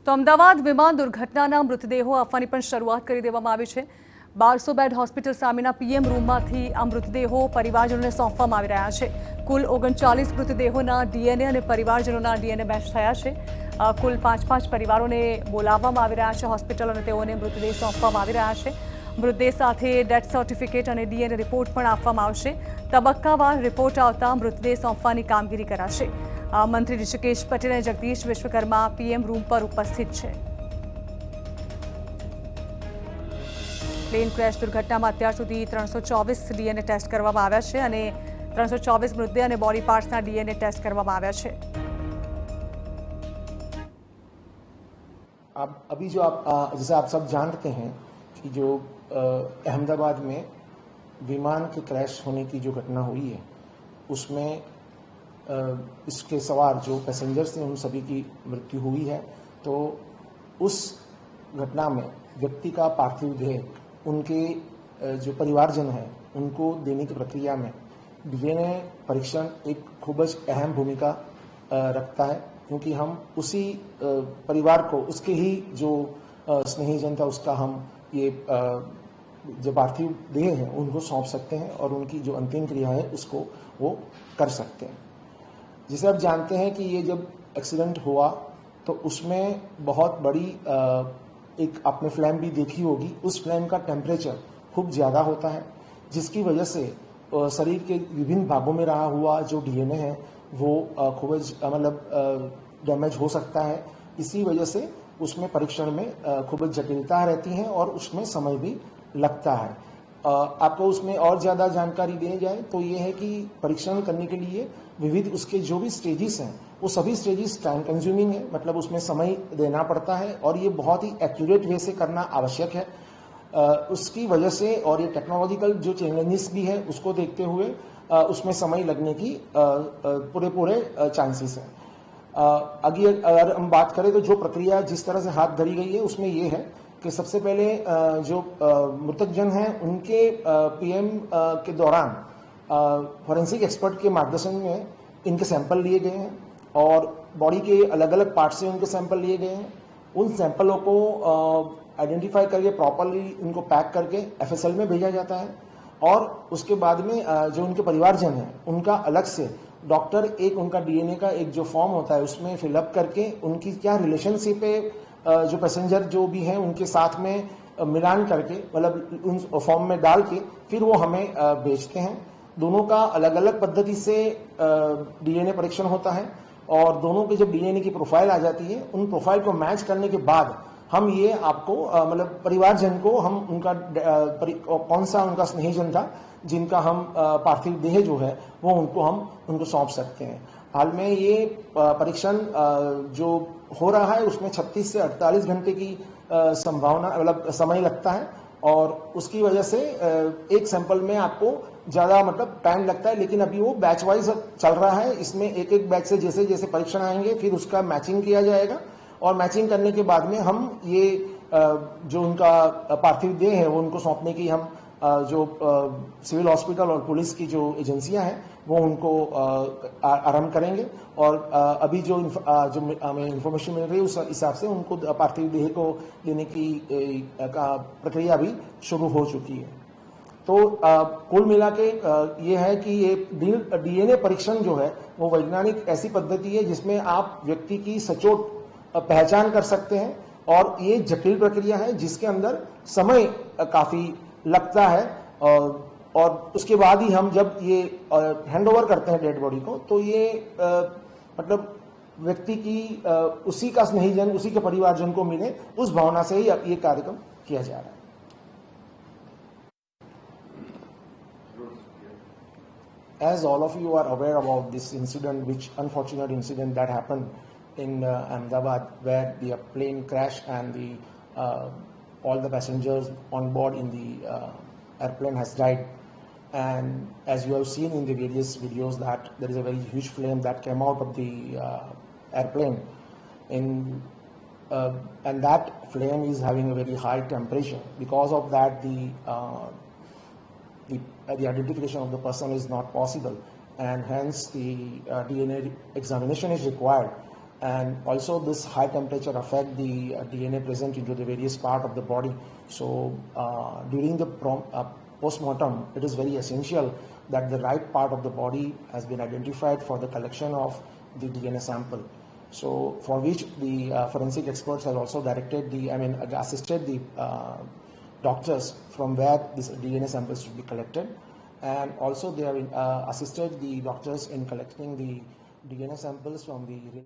તો અમદાવાદ વિમાન દુર્ઘટનાના મૃતદેહો આપવાની પણ શરૂઆત કરી દેવામાં આવી છે। 1200 બેડ હોસ્પિટલ સામેના પીએમ રૂમમાંથી આ મૃતદેહો પરિવારજનોને સોંપવામાં આવી રહ્યા છે। કુલ 39 મૃતદેહોના ડીએનએ અને પરિવારજનોના ડીએનએ મેચ થયા છે। કુલ 5 પરિવારોને બોલાવવામાં આવી રહ્યા છે હોસ્પિટલ અને તેઓને મૃતદેહ સોંપવામાં આવી રહ્યા છે। મૃતદેહ સાથે ડેથ સર્ટિફિકેટ અને ડીએનએ રિપોર્ટ પણ આપવામાં આવશે। તબક્કાવાર રિપોર્ટ આવતા મૃતદેહ સોંપવાની કામગીરી કરાશે। મંત્રી ઋષિકેશ પટેલ અને જગદીશ વિશ્વકર્મા પીએમ રૂમ પર ઉપસ્થિત છે। પ્લેન ક્રેશ દુર્ઘટનામાં અત્યાર સુધી 324 ડીએનએ ટેસ્ટ કરવામાં આવ્યા છે અને 324 મૃતદેહ અને બોડી પાર્ટ્સના ડીએનએ ટેસ્ટ કરવામાં આવ્યા છે। अभी जो जैसे आप सब जानते हैं कि जो अहमदाबाद में विमान के क्रैश होने की जो घटना हुई है उसमें इसके सवार जो पैसेंजर्स थे उन सभी की मृत्यु हुई है। तो उस घटना में व्यक्ति का पार्थिव देह उनके जो परिवारजन हैं उनको देने की प्रक्रिया में डीएनए परीक्षण एक खूब अहम भूमिका रखता है, क्योंकि हम उसी परिवार को उसके ही जो स्नेहीजन था उसका हम ये जो पार्थिव देह हैं उनको सौंप सकते हैं और उनकी जो अंतिम क्रिया है उसको वो कर सकते हैं। जैसे आप जानते हैं कि ये जब एक्सीडेंट हुआ तो उसमें बहुत बड़ी एक आपने फ्लेम भी देखी होगी। उस फ्लेम का टेम्परेचर खूब ज़्यादा होता है, जिसकी वजह से शरीर के विभिन्न भागों में रहा हुआ जो डीएनए है वो खूब मतलब डैमेज हो सकता है। इसी वजह से उसमें परीक्षण में खूब जटिलता रहती है और उसमें समय भी लगता है। आपको उसमें और ज़्यादा जानकारी दी जाए तो ये है कि परीक्षण करने के लिए विविध उसके जो भी स्टेजेस हैं वो सभी स्टेजेस टाइम कंज्यूमिंग है, मतलब उसमें समय देना पड़ता है और ये बहुत ही एक्यूरेट वे से करना आवश्यक है। उसकी वजह से और ये टेक्नोलॉजिकल जो चैलेंजेस भी है उसको देखते हुए उसमें समय लगने की पूरे चांसेस हैं। अगर हम बात करें तो जो प्रक्रिया जिस तरह से हाथ धरी गई है उसमें ये है कि सबसे पहले जो मृतक जन हैं उनके पीएम के दौरान फॉरेंसिक एक्सपर्ट के मार्गदर्शन में इनके सैंपल लिए गए हैं और बॉडी के अलग अलग पार्ट से उनके सैंपल लिए गए हैं। उन सैंपलों को आइडेंटिफाई करके प्रॉपरली उनको पैक करके एफएसएल में भेजा जाता है और उसके बाद में जो उनके परिवारजन हैं उनका अलग से डॉक्टर एक उनका डीएनए का एक जो फॉर्म होता है उसमें फिलअप करके उनकी क्या रिलेशनशिप है जो पैसेंजर जो भी हैं उनके साथ में मिलान करके मतलब उन फॉर्म में डाल के फिर वो हमें भेजते हैं। दोनों का अलग अलग पद्धति से डीएनए परीक्षण होता है और दोनों के जब डीएनए की प्रोफाइल आ जाती है उन प्रोफाइल को मैच करने के बाद हम ये आपको मतलब परिवारजन को हम उनका कौन सा उनका स्नेहीजन था जिनका हम पार्थिव देह जो है वो उनको सौंप सकते हैं। हाल में ये परीक्षण जो हो रहा है उसमें 36 से 48 घंटे की संभावना मतलब समय लगता है और उसकी वजह से एक सैंपल में आपको ज़्यादा मतलब टाइम लगता है, लेकिन अभी वो बैच वाइज चल रहा है। इसमें एक एक बैच से जैसे जैसे परीक्षण आएंगे फिर उसका मैचिंग किया जाएगा और मैचिंग करने के बाद में हम ये जो उनका पार्थिव देह है वो उनको सौंपने की हम जो सिविल हॉस्पिटल और पुलिस की जो एजेंसियां हैं वो उनको आरंभ करेंगे और अभी जो हमें इंफॉर्मेशन मिल रही है उस हिसाब से उनको पार्थिव देह को देने की प्रक्रिया भी शुरू हो चुकी है। तो कुल मिला के ये है कि ये डीएनए परीक्षण जो है वो वैज्ञानिक ऐसी पद्धति है जिसमें आप व्यक्ति की सचोट पहचान कर सकते हैं और ये जटिल प्रक्रिया है जिसके अंदर समय काफ़ी लगता है और उसके बाद ही हम जब ये हैंड ओवर करते हैं डेड बॉडी को तो ये मतलब व्यक्ति की उसी का स्नेहीजन उसी के परिवारजन को मिले उस भावना से ही ये कार्यक्रम किया जा रहा है। As all of you are aware about this incident, which unfortunate incident that happened in Ahmedabad, where the plane crashed and all the passengers on board in the airplane has died. And as you have seen in the various videos that there is a very huge flame that came out of the airplane, and that flame is having a very high temperature. Because of that, the identification of the person is not possible, and hence the DNA examination is required and also this high temperature affect the DNA present into the various part of the body. So during the post-mortem, it is very essential that the right part of the body has been identified for the collection of the DNA sample. So for which the forensic experts have also directed assisted the doctors from where this DNA samples should be collected, and also they have assisted the doctors in collecting the DNA samples from the